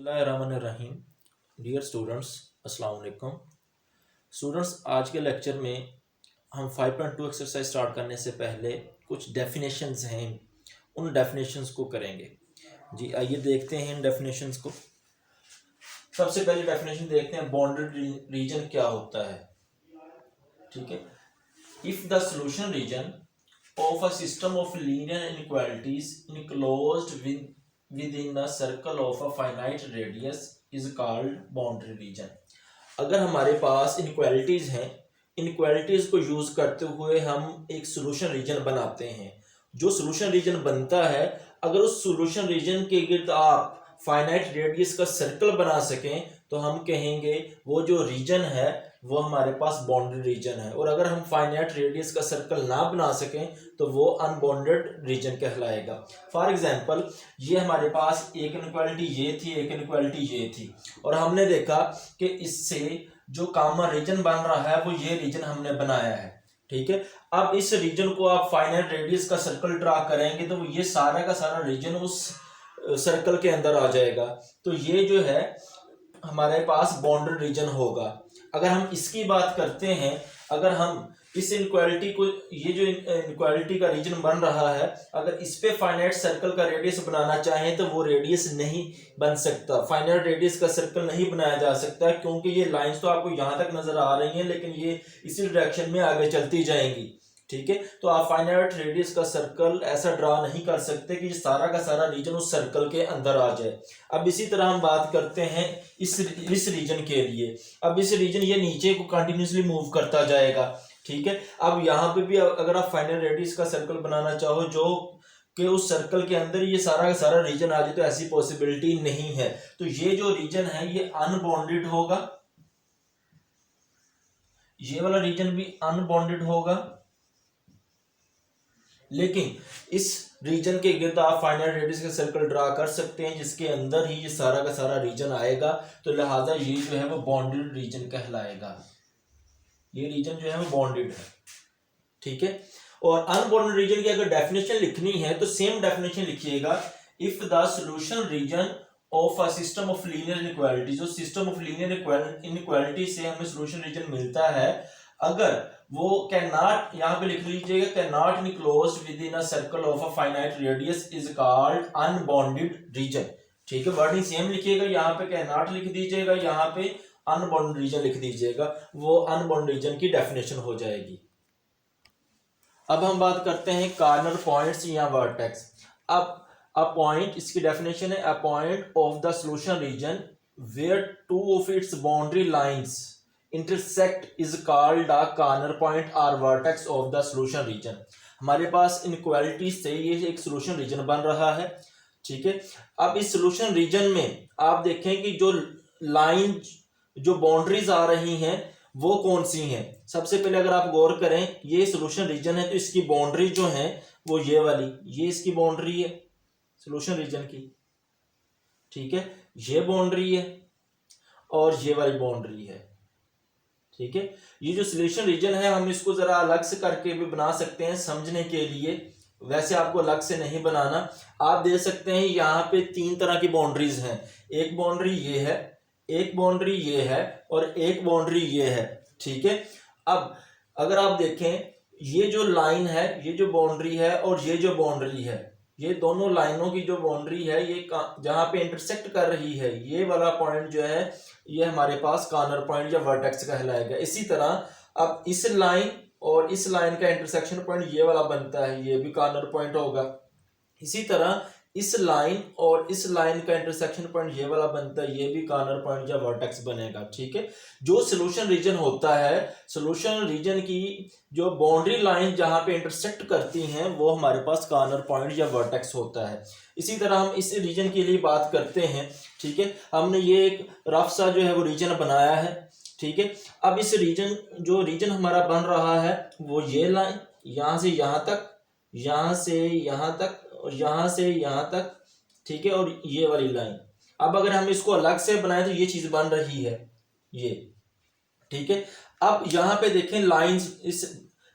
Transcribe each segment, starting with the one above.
बिस्मिल्लाहिर्रहमानिर्रहीम। Dear students, अस्सलाम वालेकुम। स्टूडेंट्स, आज के लेक्चर में हम 5.2 एक्सरसाइज स्टार्ट करने से पहले कुछ डेफिनेशंस हैं, उन डेफिनेशंस को करेंगे। जी आइए देखते हैं इन डेफिनेशंस को। सबसे पहले डेफिनेशन देखते हैं, बाउंडेड रीजन क्या होता है। ठीक है, if the solution region of a system of linear inequalities enclosed within a circle of a finite radius is called boundary region। अगर हमारे पास इनक्वालिटीज हैं, इनक्वालिटीज को यूज करते हुए हम एक सोल्यूशन रीजन बनाते हैं। जो सोल्यूशन रीजन बनता है, अगर उस सोल्यूशन रीजन के गिर्द आप फाइनाइट रेडियस का सर्कल बना सकें तो हम कहेंगे वो जो रीजन है वो हमारे पास बाउंडेड रीजन है। और अगर हम फाइनाइट रेडियस का सर्कल ना बना सकें तो वो अनबाउंडेड रीजन कहलाएगा। फॉर एग्जांपल, ये हमारे पास एक इनक्वालिटी ये थी, एक इनक्वालिटी ये थी, और हमने देखा कि इससे जो कॉमन रीजन बन रहा है वो ये रीजन हमने बनाया है। ठीक है, अब इस रीजन को आप फाइनाइट रेडियस का सर्कल ड्रा करेंगे तो ये सारा का सारा रीजन उस सर्कल के अंदर आ जाएगा। तो ये जो है हमारे पास बाउंडेड रीजन होगा। अगर हम इसकी बात करते हैं, अगर हम इस इनक्वालिटी को, ये जो इनक्वालिटी का रीजन बन रहा है, अगर इस पे फाइनाइट सर्कल का रेडियस बनाना चाहें तो वो रेडियस नहीं बन सकता, फाइनाइट रेडियस का सर्कल नहीं बनाया जा सकता, क्योंकि ये लाइंस तो आपको यहाँ तक नजर आ रही हैं लेकिन ये इसी डायरेक्शन में आगे चलती जाएंगी। ठीक है, तो आप फाइनाइट रेडियस का सर्कल ऐसा ड्रा नहीं कर सकते कि सारा का सारा रीजन उस सर्कल के अंदर आ जाए। अब इसी तरह हम बात करते हैं इस रीजन के लिए। अब इस रीजन ये नीचे को कंटिन्यूसली मूव करता जाएगा। ठीक है, अब यहाँ पे भी अगर आप फाइनाइट रेडियस का सर्कल बनाना चाहो जो कि उस सर्कल के अंदर ये सारा का सारा रीजन आ जाए, तो ऐसी पॉसिबिलिटी नहीं है। तो ये जो रीजन है ये अनबाउंडेड होगा, ये वाला रीजन भी अनबाउंडेड होगा, लेकिन इस रीजन के गिर्द आप फाइनाइट रेडियस का सर्कल ड्रा कर सकते हैं जिसके अंदर ही ये सारा का सारा रीजन आएगा। तो लिहाजा ये जो है वो बाउंडेड रीजन कहलाएगा। ये रीजन जो है वो बाउंडेड है। ठीक है, और अनबाउंडेड रीजन की अगर डेफिनेशन लिखनी है तो सेम डेफिनेशन लिखिएगा, if the solution region of a system of linear inequality, जो सिस्टम ऑफ लीनियर इनइक्वालिटी से हमें सॉल्यूशन रीजन मिलता है, अगर वो कैन नॉट, यहाँ पे लिख लीजिएगा, can not enclosed within a circle of a finite radius is called unbounded region. ठीक है, वर्डिंग सेम लिखिएगा, यहाँ पे कैन नॉट लिख दीजिएगा, यहाँ पे अनबाउंडेड रीजन लिख दीजिएगा, वो अनबाउंडेड रीजन की डेफिनेशन हो जाएगी। अब हम बात करते हैं कॉर्नर पॉइंट्स या वर्टेक्स। अब अ पॉइंट, इसकी डेफिनेशन है, a point of the solution region where two of its boundary lines intersect is called a corner point और vertex of the solution region. हमारे पास इनइक्वालिटी से ये एक सॉल्यूशन रीजन बन रहा है। ठीक है, अब इस सॉल्यूशन रीजन में आप देखें कि जो लाइन, जो बाउंड्रीज आ रही हैं वो कौन सी हैं। सबसे पहले अगर आप गौर करें, ये सॉल्यूशन रीजन है तो इसकी बाउंड्री जो है वो ये वाली, ये इसकी बाउंड्री है सॉल्यूशन रीजन की। ठीक है, ये बाउंड्री है और ये वाली बाउंड्री है। ठीक है, ये जो सॉल्यूशन रीजन है हम इसको जरा अलग से करके भी बना सकते हैं समझने के लिए, वैसे आपको अलग से नहीं बनाना। आप देख सकते हैं यहाँ पे तीन तरह की बाउंड्रीज हैं, एक बाउंड्री ये है, एक बाउंड्री ये है और एक बाउंड्री ये है। ठीक है, अब अगर आप देखें ये जो लाइन है, ये जो बाउंड्री है और ये जो बाउंड्री है, ये दोनों लाइनों की जो बाउंड्री है ये जहां पे इंटरसेक्ट कर रही है, ये वाला पॉइंट जो है ये हमारे पास कॉर्नर पॉइंट या वर्टेक्स कहलाएगा। इसी तरह अब इस लाइन और इस लाइन का इंटरसेक्शन पॉइंट ये वाला बनता है, ये भी कॉर्नर पॉइंट होगा। इसी तरह इस लाइन और इस लाइन का इंटरसेक्शन पॉइंट ये वाला बनता है, ये भी कॉर्नर पॉइंट या वर्टेक्स बनेगा। ठीक है, जो सॉल्यूशन रीजन होता है, सॉल्यूशन रीजन की जो बाउंड्री लाइन जहां पे इंटरसेक्ट करती हैं वो हमारे पास कॉर्नर पॉइंट या वर्टेक्स होता है। इसी तरह हम इस रीजन के लिए बात करते हैं। ठीक है, हमने ये एक रफ सा जो है वो रीजन बनाया है। ठीक है, अब इस रीजन, जो रीजन हमारा बन रहा है वो ये लाइन यहां से यहां तक, यहां से यहां तक और यहां से यहां तक। ठीक है, और ये वाली लाइन, अब अगर हम इसको अलग से बनाए तो ये चीज बन रही है ये। ठीक है, अब यहां पे देखें लाइंस, इस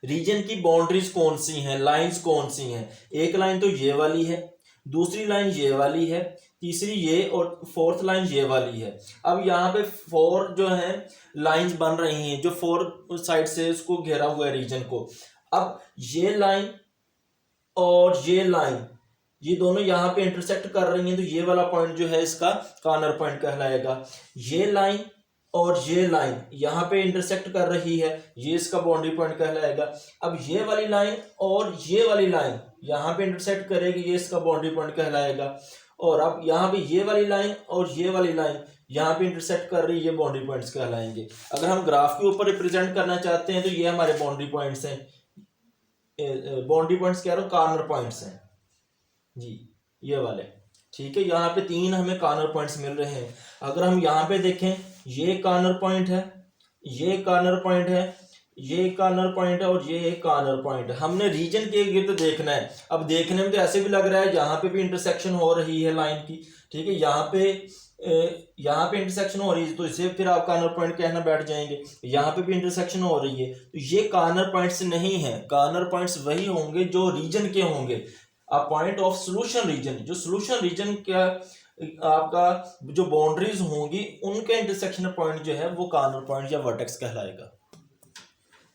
रीजन की बाउंड्रीज कौन सी हैं, लाइंस कौन सी हैं। एक लाइन तो ये वाली है, दूसरी लाइन ये वाली है, तीसरी ये और फोर्थ लाइन ये वाली है। अब यहाँ पे 4 जो है लाइंस बन रही हैं जो 4 साइड से उसको घेरा हुआ है रीजन को। अब ये लाइन और ये लाइन ये दोनों यहाँ पे इंटरसेक्ट कर रही हैं, तो ये वाला पॉइंट जो है इसका कॉर्नर पॉइंट कहलाएगा। ये लाइन और ये लाइन यहाँ पे इंटरसेक्ट कर रही है, ये इसका बाउंड्री पॉइंट कहलाएगा। अब ये वाली लाइन और ये वाली लाइन यहाँ पे इंटरसेक्ट करेगी, ये इसका बाउंड्री पॉइंट कहलाएगा। और अब यहाँ पे ये वाली लाइन और ये वाली लाइन यहाँ पे इंटरसेक्ट कर रही है, ये बाउंड्री पॉइंट्स कहलाएंगे। अगर हम ग्राफ के ऊपर रिप्रेजेंट करना चाहते हैं तो ये हमारे बाउंड्री पॉइंट्स हैं, बाउंड्री पॉइंट्स कह रहा हूँ, कॉर्नर पॉइंट्स हैं जी, ये वाले। ठीक है, यहाँ पे 3 हमें कॉर्नर पॉइंट्स मिल रहे हैं। अगर हम यहाँ पे देखें, ये कॉर्नर पॉइंट है, ये कॉर्नर पॉइंट है, ये कॉर्नर पॉइंट है और ये एक कॉर्नर पॉइंट है। हमने रीजन के गिर्द देखना है। अब देखने में तो ऐसे भी लग रहा है यहाँ पे भी इंटरसेक्शन हो रही है लाइन की। ठीक है, यहाँ पे इंटरसेक्शन हो रही है, तो इसे फिर आप कॉर्नर पॉइंट कहना बैठ जाएंगे। यहाँ पे भी इंटरसेक्शन हो रही है, तो ये कॉर्नर पॉइंट्स नहीं है। कॉर्नर पॉइंट्स वही होंगे जो रीजन के होंगे। A point of solution region, जो सोल्यूशन रीजन का आपका जो बाउंड्रीज होंगी उनका इंटरसेक्शन पॉइंट जो है वो कॉर्नर पॉइंट या वर्टेक्स कहलाएगा।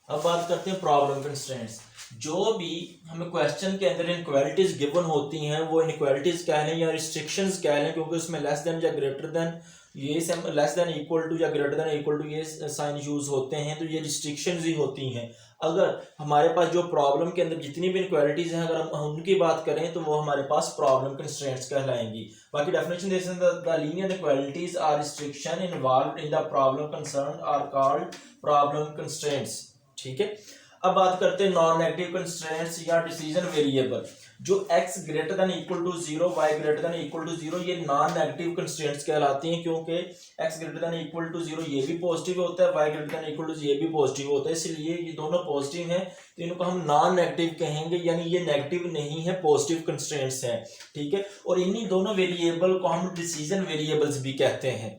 अब बात करते हैं प्रॉब्लम कंस्ट्रेंट्स। जो भी हमें क्वेश्चन के अंदर इनक्वालिटीज गिवन होती हैं, वो इनक्वालिटीज कह लें या रिस्ट्रिक्शंस कह लें, क्योंकि उसमें लेस देन या ग्रेटर देन, ये लेस देन इक्वल टू या ग्रेटर देन इक्वल टू ये साइन यूज होते हैं, तो ये रिस्ट्रिक्शंस ही होती हैं। अगर हमारे पास जो प्रॉब्लम के अंदर जितनी भी इनक्वालिटीज हैं, अगर हम उनकी बात करें तो वो हमारे पास प्रॉब्लम कंस्ट्रेंट्स कहलाएंगी। बाकी डेफिनेशन दे सकते हैं, the linear inequalities are restriction involved in the problem concern are called problem constraints. ठीक है, अब बात करते हैं नॉन नेगेटिव कंस्ट्रेंट्स या डिसीजन वेरिएबल। जो x greater than equal to 0, y greater than equal to 0, ये नॉन नेगेटिव कंस्ट्रेंट्स कहलाती हैं, क्योंकि x greater than equal to 0 ये भी पॉजिटिव होता है, y greater than equal to ये भी पॉजिटिव होता है, इसलिए ये दोनों पॉजिटिव हैं, तो इनको हम नॉन नेगेटिव कहेंगे, यानी ये नेगेटिव नहीं है, पॉजिटिव कंस्ट्रेंट्स हैं। ठीक है, और इन्हीं दोनों वेरिएबल को हम डिसीजन वेरिएबल्स भी कहते हैं।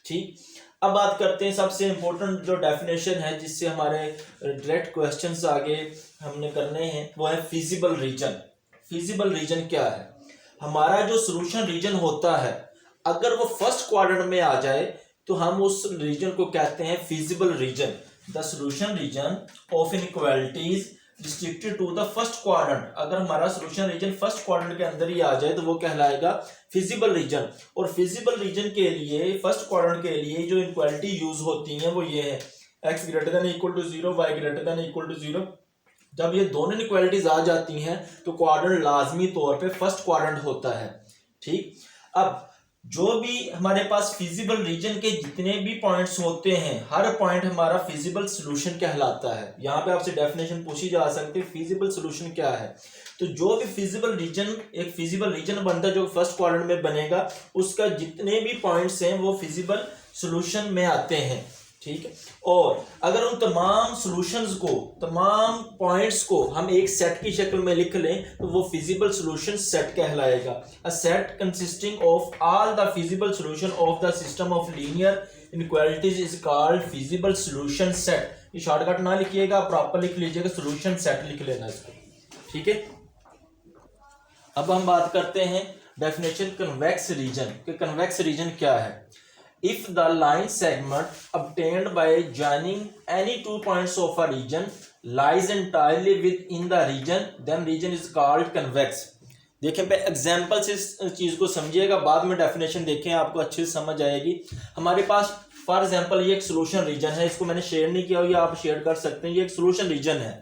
ठीक, अब बात करते हैं सबसे इंपॉर्टेंट जो डेफिनेशन है जिससे हमारे डायरेक्ट क्वेश्चंस आगे हमने करने हैं, वो है फिजिबल रीजन। फिजिबल रीजन क्या है? हमारा जो सॉल्यूशन रीजन होता है, अगर वो फर्स्ट क्वाड्रेंट में आ जाए तो हम उस रीजन को कहते हैं feasible region. The solution region of inequalities restricted to the first quadrant. अगर हमारा सॉल्यूशन रीजन फर्स्ट क्वाड्रेंट के अंदर ही आ जाए तो वो कहलाएगा फिजिबल रीजन। और फिजिबल रीजन के लिए, फर्स्ट क्वाड्रेंट के लिए जो इनइक्वालिटी यूज होती हैं वो ये है, x greater than equal to 0, y greater than equal to 0। जब ये दोनों इनइक्वालिटीज आ जाती हैं तो क्वाड्रेंट लाजमी तौर पे फर्स्ट क्वाड्रेंट होता है। ठीक, अब जो भी हमारे पास फिजिबल रीजन के जितने भी पॉइंट्स होते हैं, हर पॉइंट हमारा फिजिबल सॉल्यूशन कहलाता है। यहाँ पे आपसे डेफिनेशन पूछी जा सकती है, फिजिबल सॉल्यूशन क्या है? तो जो भी फिजिबल रीजन, एक फिजिबल रीजन बनता है जो फर्स्ट क्वाड्रेंट में बनेगा, उसका जितने भी पॉइंट्स हैं वो फिजिबल सॉल्यूशन में आते हैं। ठीक है, और अगर उन तमाम सॉल्यूशंस को, तमाम पॉइंट्स को हम एक सेट की शक्ल में लिख लें तो वो फिजिबल सॉल्यूशन सेट कहलाएगा। A set consisting of all the feasible solution of the system of linear inequalities is called feasible solution set. ये शॉर्टकट ना लिखिएगा, प्रॉपर लिख लीजिएगा, सॉल्यूशन सेट लिख लेना इसको। ठीक है, अब हम बात करते हैं डेफिनेशन कन्वेक्स रीजन कि कन्वेक्स रीजन क्या है। If the line segment obtained by joining any 2 points of a region lies entirely within the region, then region is called convex। देखें पे एग्जाम्पल से इस चीज़ को समझिएगा, बाद में डेफिनेशन देखें आपको अच्छे से समझ आएगी। हमारे पास फॉर एग्जाम्पल ये एक सोल्यूशन रीजन है, इसको मैंने शेयर नहीं किया, ये आप शेयर कर सकते हैं, ये एक सोल्यूशन रीजन है।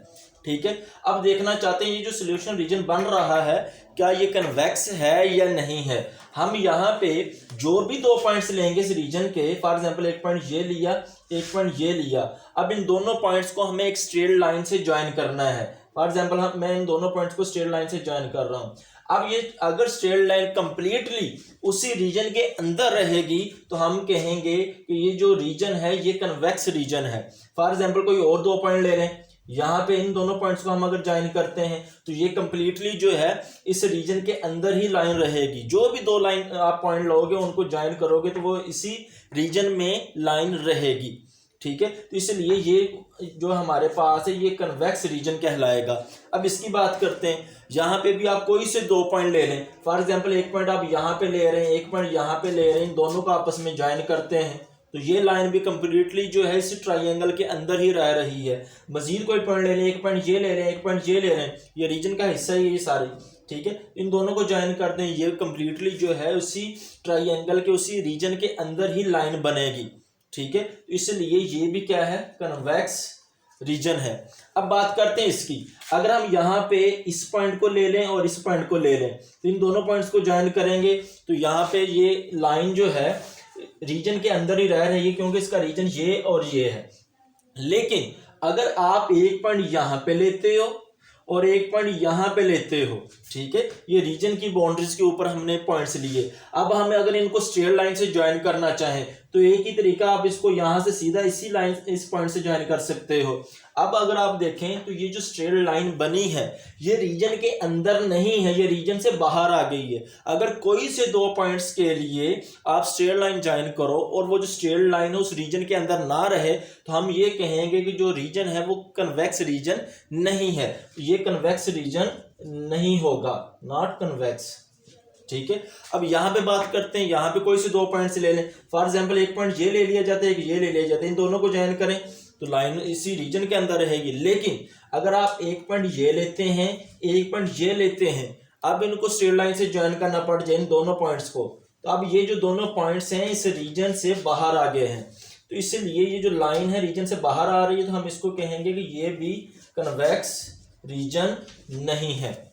ठीक है, अब देखना चाहते हैं ये जो सोल्यूशन रीजन बन रहा है क्या ये कन्वेक्स है या नहीं है। हम यहाँ पे जो भी 2 पॉइंट्स लेंगे इस रीजन के, फॉर एग्जांपल एक पॉइंट ये लिया, एक पॉइंट ये लिया, अब इन दोनों पॉइंट्स को हमें एक स्ट्रेट लाइन से ज्वाइन करना है। फॉर एग्जांपल मैं इन दोनों पॉइंट्स को स्ट्रेट लाइन से ज्वाइन कर रहा हूँ। अब ये अगर स्ट्रेट लाइन कंप्लीटली उसी रीजन के अंदर रहेगी तो हम कहेंगे कि ये जो रीजन है ये कन्वेक्स रीजन है। फॉर एग्जांपल कोई और 2 पॉइंट ले लें, यहाँ पे इन दोनों पॉइंट्स को हम अगर ज्वाइन करते हैं तो ये कंप्लीटली जो है इस रीजन के अंदर ही लाइन रहेगी। जो भी 2 लाइन आप पॉइंट लोगे उनको ज्वाइन करोगे तो वो इसी रीजन में लाइन रहेगी। ठीक है। तो इसलिए ये जो हमारे पास है ये कन्वेक्स रीजन कहलाएगा। अब इसकी बात करते हैं, यहाँ पे भी आप कोई से 2 पॉइंट ले लें, फॉर एग्जांपल एक पॉइंट आप यहाँ पे ले रहे हैं, एक पॉइंट यहाँ पे ले रहे हैं, इन दोनों को आपस में ज्वाइन करते हैं तो ये लाइन भी कंप्लीटली जो है इस ट्राइंगल के अंदर ही रह रही है। मजीद कोई पॉइंट ले लें, एक पॉइंट ये ले रहे हैं, एक पॉइंट ये ले रहे हैं, ये रीजन का हिस्सा ही है ये सारे, ठीक है। इन दोनों को ज्वाइन करते हैं, ये कंप्लीटली जो है उसी ट्राइंगल के उसी रीजन के अंदर ही लाइन बनेगी, ठीक है। इसलिए ये भी क्या है, कन्वेक्स रीजन है। अब बात करते हैं इसकी, अगर हम यहाँ पे इस पॉइंट को ले लें और इस पॉइंट को ले लें तो इन दोनों पॉइंट्स को ज्वाइन करेंगे तो यहाँ पे ये लाइन जो है रीजन के अंदर ही रह रही है क्योंकि इसका रीजन ये और ये है। लेकिन अगर आप एक पॉइंट यहाँ पे लेते हो और एक पॉइंट यहाँ पे लेते हो, ठीक है, ये रीजन की बाउंड्रीज के ऊपर हमने पॉइंट्स लिए। अब हमें अगर इनको स्ट्रेट लाइन से ज्वाइन करना चाहें तो एक ही तरीका, आप इसको यहाँ से सीधा इसी लाइन इस पॉइंट से ज्वाइन कर सकते हो। अब अगर आप देखें तो ये जो स्ट्रेट लाइन बनी है ये रीजन के अंदर नहीं है, ये रीजन से बाहर आ गई है। अगर कोई से 2 पॉइंट्स के लिए आप स्ट्रेट लाइन ज्वाइन करो और वो जो स्ट्रेट लाइन है उस रीजन के अंदर ना रहे तो हम ये कहेंगे कि जो रीजन है वो कन्वेक्स रीजन नहीं है, ये कन्वेक्स रीजन नहीं होगा, नॉट कन्वेक्स, ठीक है। अब यहाँ पे बात करते हैं, यहाँ पे कोई से 2 पॉइंट्स ले लें, फॉर एग्जांपल एक पॉइंट ये ले लिया जाता है, एक ये ले लिया जाता है, इन दोनों को ज्वाइन करें तो लाइन इसी रीजन के अंदर रहेगी। लेकिन अगर आप एक पॉइंट ये लेते हैं, एक पॉइंट ये लेते हैं, अब इनको स्ट्रेट लाइन से ज्वाइन करना पड़ जाए इन दोनों पॉइंट्स को, तो अब ये जो दोनों पॉइंट्स हैं इस रीजन से बाहर आ गए हैं, तो इसलिए ये जो लाइन है रीजन से बाहर आ रही है तो हम इसको कहेंगे कि ये भी कन्वेक्स रीजन नहीं है।